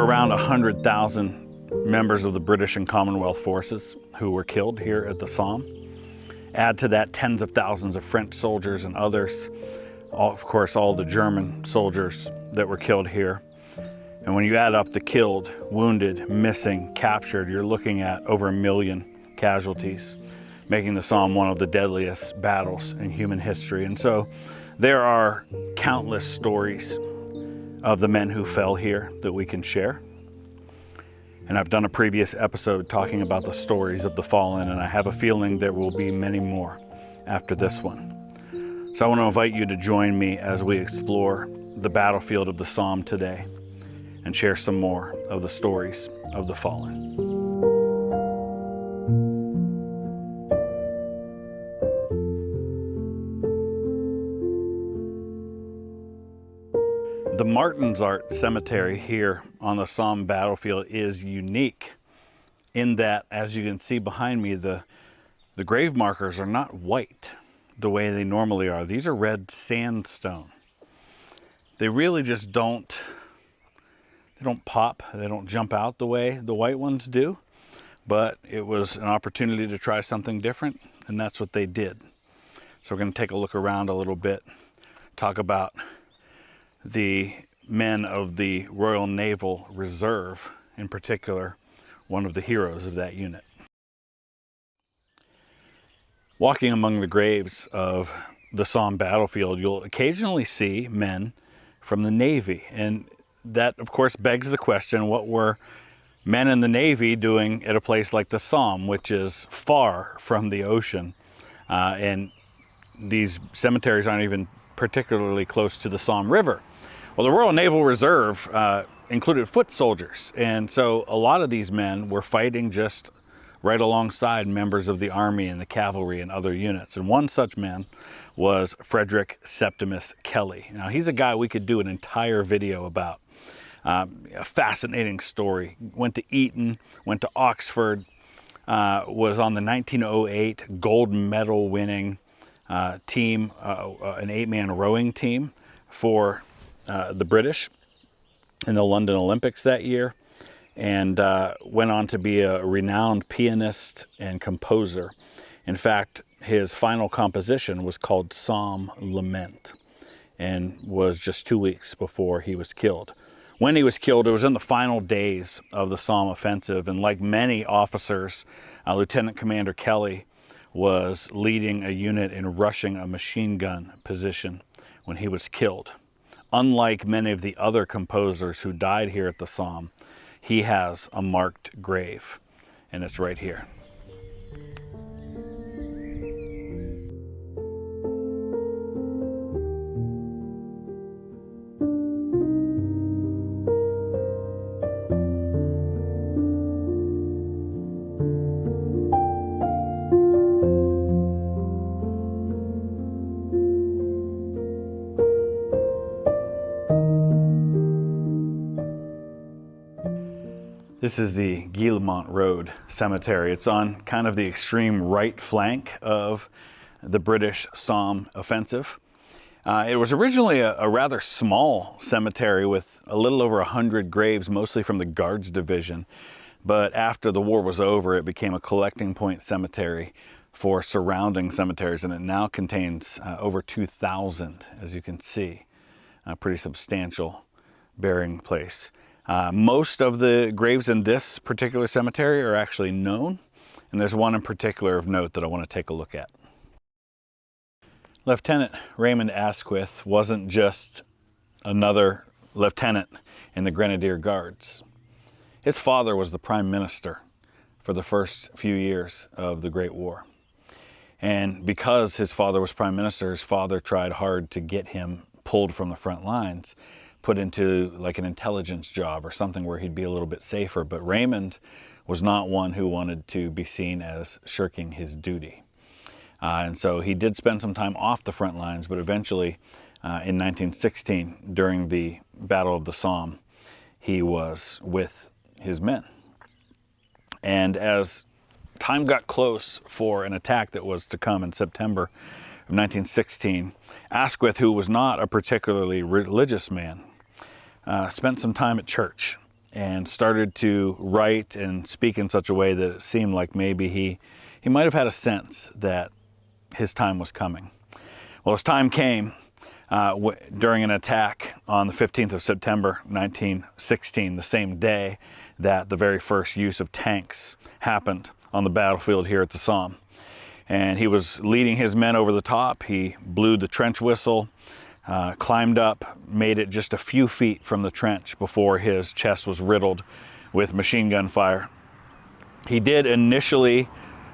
around 100,000 members of the British and Commonwealth forces who were killed here at the Somme. Add to that tens of thousands of French soldiers and others, of course all the German soldiers that were killed here. And when you add up the killed, wounded, missing, captured, you're looking at over 1 million casualties, making the Somme one of the deadliest battles in human history. And so there are countless stories of the men who fell here that we can share. And I've done a previous episode talking about the stories of the fallen, and I have a feeling there will be many more after this one. So I want to invite you to join me as we explore the battlefield of the Somme today and share some more of the stories of the fallen. The Martinsart cemetery here on the Somme battlefield is unique in that, as you can see behind me, the grave markers are not white the way they normally are. These are red sandstone. They really just don't pop, they don't jump out the way the white ones do, but it was an opportunity to try something different, and that's what they did. So we're going to take a look around a little bit, talk about the men of the Royal Naval Reserve, in particular, one of the heroes of that unit. Walking among the graves of the Somme battlefield, you'll occasionally see men from the Navy, and that of course begs the question, what were men in the Navy doing at a place like the Somme, which is far from the ocean, and these cemeteries aren't even particularly close to the Somme River? Well, the Royal Naval Reserve included foot soldiers, and so a lot of these men were fighting just right alongside members of the army and the cavalry and other units. And one such man was Frederick Septimus Kelly. Now, he's a guy we could do an entire video about. A fascinating story. Went to Eton, went to Oxford, was on the 1908 gold medal winning team, an 8-man rowing team for the British in the London Olympics that year, and went on to be a renowned pianist and composer. In fact, his final composition was called Somme Lament, and was just 2 weeks before he was killed. When he was killed, it was in the final days of the Somme offensive, and like many officers, Lieutenant Commander Kelly was leading a unit in rushing a machine gun position when he was killed. Unlike many of the other composers who died here at the Somme, he has a marked grave, and it's right here. This is the Guillemont Road Cemetery. It's on kind of the extreme right flank of the British Somme offensive. It was originally a rather small cemetery with a little over 100 graves, mostly from the Guards Division. But after the war was over, it became a collecting point cemetery for surrounding cemeteries, and it now contains over 2,000, as you can see. A pretty substantial burying place. Most of the graves in this particular cemetery are actually known, and there's one in particular of note that I want to take a look at. Lieutenant Raymond Asquith wasn't just another lieutenant in the Grenadier Guards. His father was the Prime Minister for the first few years of the Great War. And because his father was Prime Minister, his father tried hard to get him pulled from the front lines, put into like an intelligence job or something where he'd be a little bit safer. But Raymond was not one who wanted to be seen as shirking his duty. And so he did spend some time off the front lines, but eventually in 1916, during the Battle of the Somme, he was with his men. And as time got close for an attack that was to come in September of 1916, Asquith, who was not a particularly religious man, spent some time at church and started to write and speak in such a way that it seemed like maybe he might have had a sense that his time was coming. Well, his time came during an attack on the 15th of September 1916, the same day that the very first use of tanks happened on the battlefield here at the Somme. And he was leading his men over the top. He blew the trench whistle, climbed up, made it just a few feet from the trench before his chest was riddled with machine gun fire. He did initially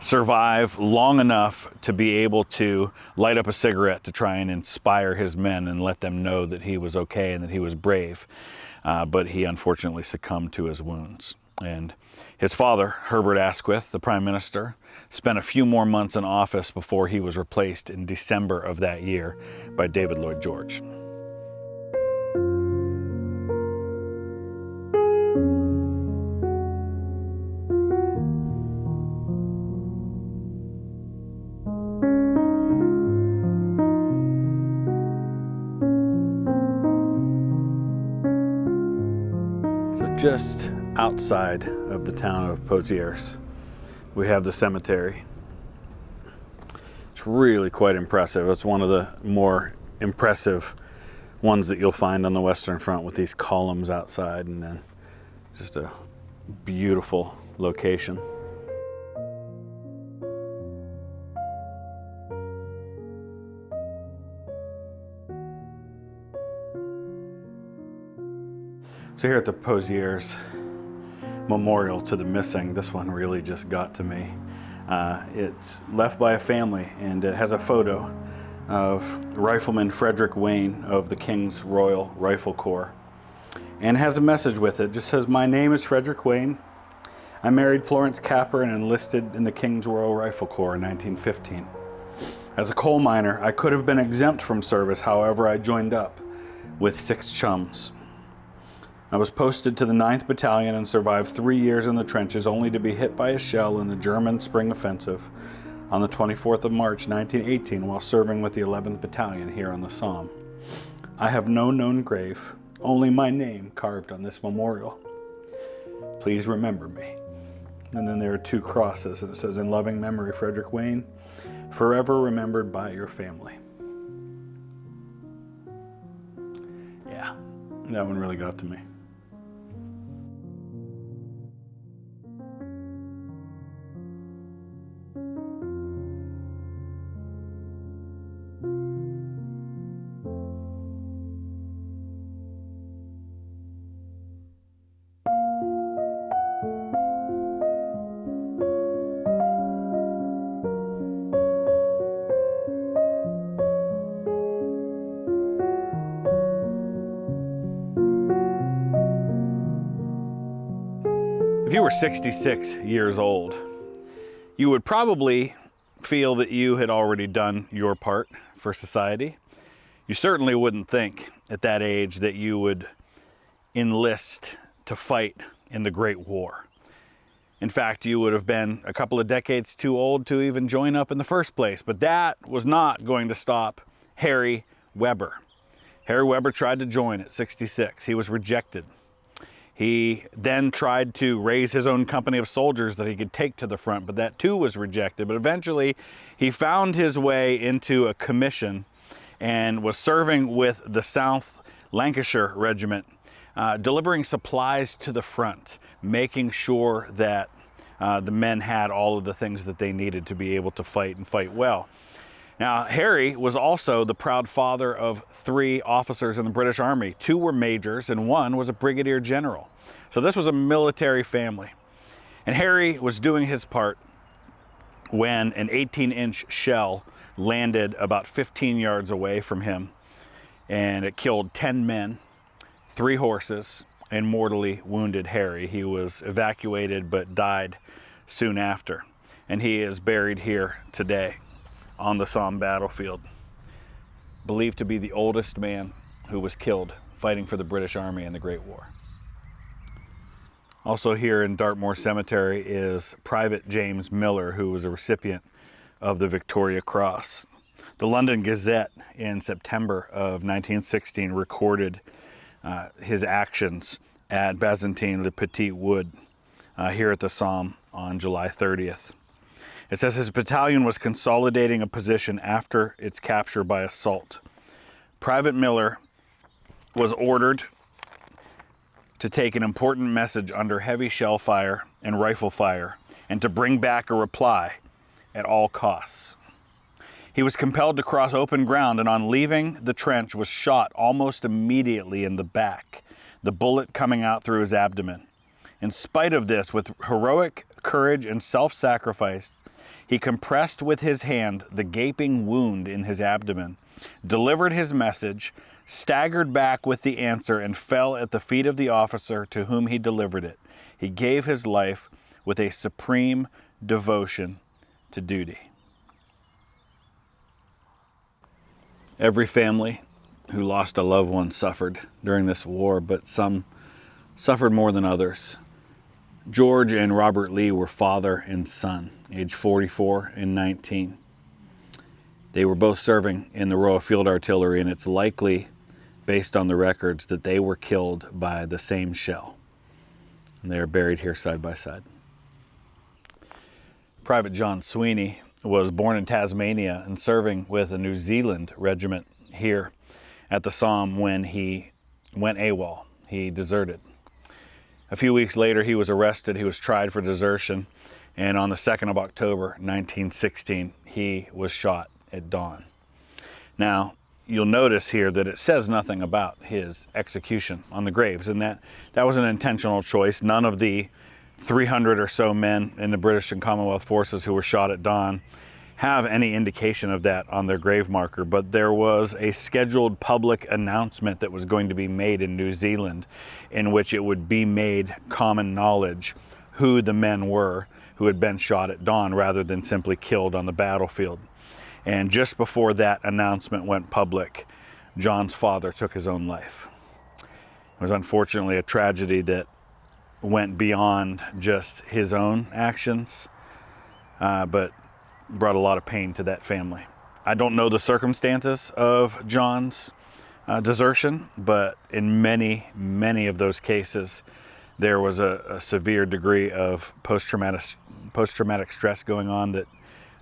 survive long enough to be able to light up a cigarette to try and inspire his men and let them know that he was okay and that he was brave. But he unfortunately succumbed to his wounds. And his father, Herbert Asquith, the Prime Minister, spent a few more months in office before he was replaced in December of that year by David Lloyd George. Just outside of the town of Pozieres, we have the cemetery. It's really quite impressive. It's one of the more impressive ones that you'll find on the Western Front, with these columns outside, and then just a beautiful location. So here at the Pozieres Memorial to the Missing, this one really just got to me. It's left by a family, and it has a photo of Rifleman Frederick Wayne of the King's Royal Rifle Corps. And it has a message with it. It just says, "My name is Frederick Wayne. I married Florence Capper and enlisted in the King's Royal Rifle Corps in 1915. As a coal miner, I could have been exempt from service. However, I joined up with 6 chums. I was posted to the 9th Battalion and survived 3 years in the trenches, only to be hit by a shell in the German Spring Offensive on the 24th of March 1918 while serving with the 11th Battalion here on the Somme. I have no known grave, only my name carved on this memorial. Please remember me." And then there are 2 crosses, and it says, "In loving memory, Frederick Wayne, forever remembered by your family." Yeah, that one really got to me. If you were 66 years old, you would probably feel that you had already done your part for society. You certainly wouldn't think at that age that you would enlist to fight in the Great War. In fact, you would have been a couple of decades too old to even join up in the first place. But that was not going to stop Harry Weber. Harry Weber tried to join at 66. He was rejected. He then tried to raise his own company of soldiers that he could take to the front, but that too was rejected. But eventually he found his way into a commission and was serving with the South Lancashire Regiment, delivering supplies to the front, making sure that the men had all of the things that they needed to be able to fight and fight well. Now, Harry was also the proud father of 3 officers in the British Army. 2 were majors and 1 was a brigadier general. So this was a military family. And Harry was doing his part when an 18-inch shell landed about 15 yards away from him, and it killed 10 men, 3 horses, and mortally wounded Harry. He was evacuated but died soon after. And he is buried here today on the Somme battlefield, believed to be the oldest man who was killed fighting for the British Army in the Great War. Also here in Dartmoor Cemetery is Private James Miller, who was a recipient of the Victoria Cross. The London Gazette in September of 1916 recorded his actions at Bazentin-le-Petit-Wood here at the Somme on July 30th. It says his battalion was consolidating a position after its capture by assault. Private Miller was ordered to take an important message under heavy shell fire and rifle fire and to bring back a reply at all costs. He was compelled to cross open ground, and on leaving the trench was shot almost immediately in the back, the bullet coming out through his abdomen. In spite of this, with heroic courage and self-sacrifice, he compressed with his hand the gaping wound in his abdomen, delivered his message, staggered back with the answer, and fell at the feet of the officer to whom he delivered it. He gave his life with a supreme devotion to duty. Every family who lost a loved one suffered during this war, but some suffered more than others. George and Robert Lee were father and son, age 44 and 19. They were both serving in the Royal Field Artillery, and it's likely, based on the records, that they were killed by the same shell. And they are buried here side by side. Private John Sweeney was born in Tasmania and serving with a New Zealand regiment here at the Somme when he went AWOL. He deserted. A few weeks later, he was arrested. He was tried for desertion. And on the 2nd of October, 1916, he was shot at dawn. Now, you'll notice here that it says nothing about his execution on the graves, and that was an intentional choice. None of the 300 or so men in the British and Commonwealth forces who were shot at dawn have any indication of that on their grave marker, but there was a scheduled public announcement that was going to be made in New Zealand in which it would be made common knowledge who the men were who had been shot at dawn rather than simply killed on the battlefield. And just before that announcement went public, John's father took his own life. It was unfortunately a tragedy that went beyond just his own actions, but brought a lot of pain to that family. I don't know the circumstances of John's desertion, but in many of those cases, there was a severe degree of post-traumatic stress going on that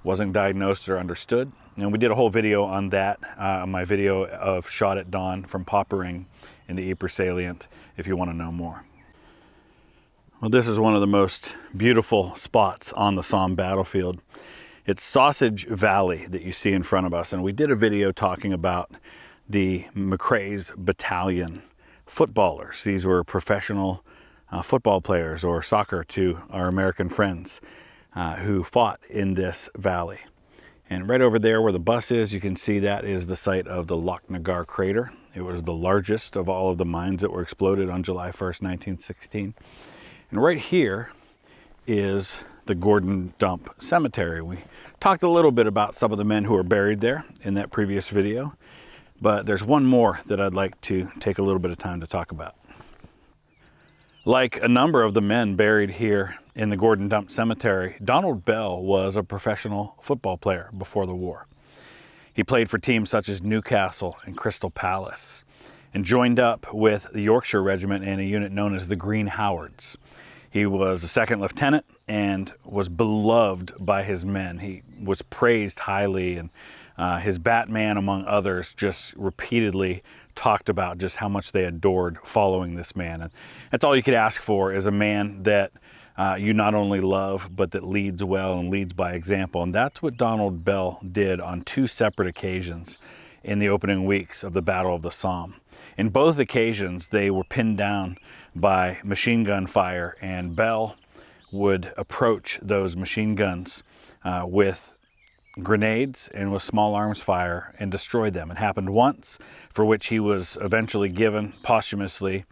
wasn't diagnosed or understood. And we did a whole video on that, my video of Shot at Dawn from Poppering in the Ypres salient, if you want to know more. Well, this is one of the most beautiful spots on the Somme battlefield. It's Sausage Valley that you see in front of us, and we did a video talking about the McRae's Battalion footballers. These were professional football players, or soccer to our American friends, who fought in this valley. And right over there where the bus is, you can see that is the site of the Loch Nagar crater. It was the largest of all of the mines that were exploded on July 1st, 1916. And right here is the Gordon Dump Cemetery. We talked a little bit about some of the men who are buried there in that previous video, but there's one more that I'd like to take a little bit of time to talk about. Like a number of the men buried here in the Gordon Dump Cemetery, Donald Bell was a professional football player before the war. He played for teams such as Newcastle and Crystal Palace, and joined up with the Yorkshire Regiment in a unit known as the Green Howards. He was a second lieutenant and was beloved by his men. He was praised highly, and his Batman, among others, just repeatedly talked about just how much they adored following this man. And that's all you could ask for, is a man that you not only love, but that leads well and leads by example. And that's what Donald Bell did on two separate occasions in the opening weeks of the Battle of the Somme. In both occasions, they were pinned down by machine gun fire, and Bell would approach those machine guns with grenades and with small arms fire and destroy them. It happened once, for which he was eventually given posthumously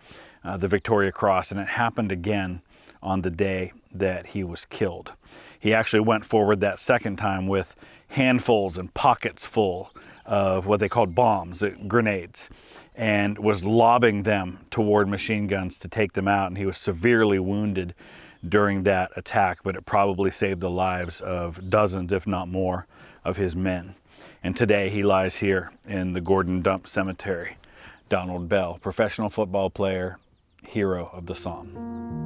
the Victoria Cross, and it happened again on the day that he was killed. He actually went forward that second time with handfuls and pockets full of what they called bombs, grenades, and was lobbing them toward machine guns to take them out. And he was severely wounded during that attack, but it probably saved the lives of dozens, if not more, of his men. And today he lies here in the Gordon Dump Cemetery. Donald Bell, professional football player, hero of the Somme.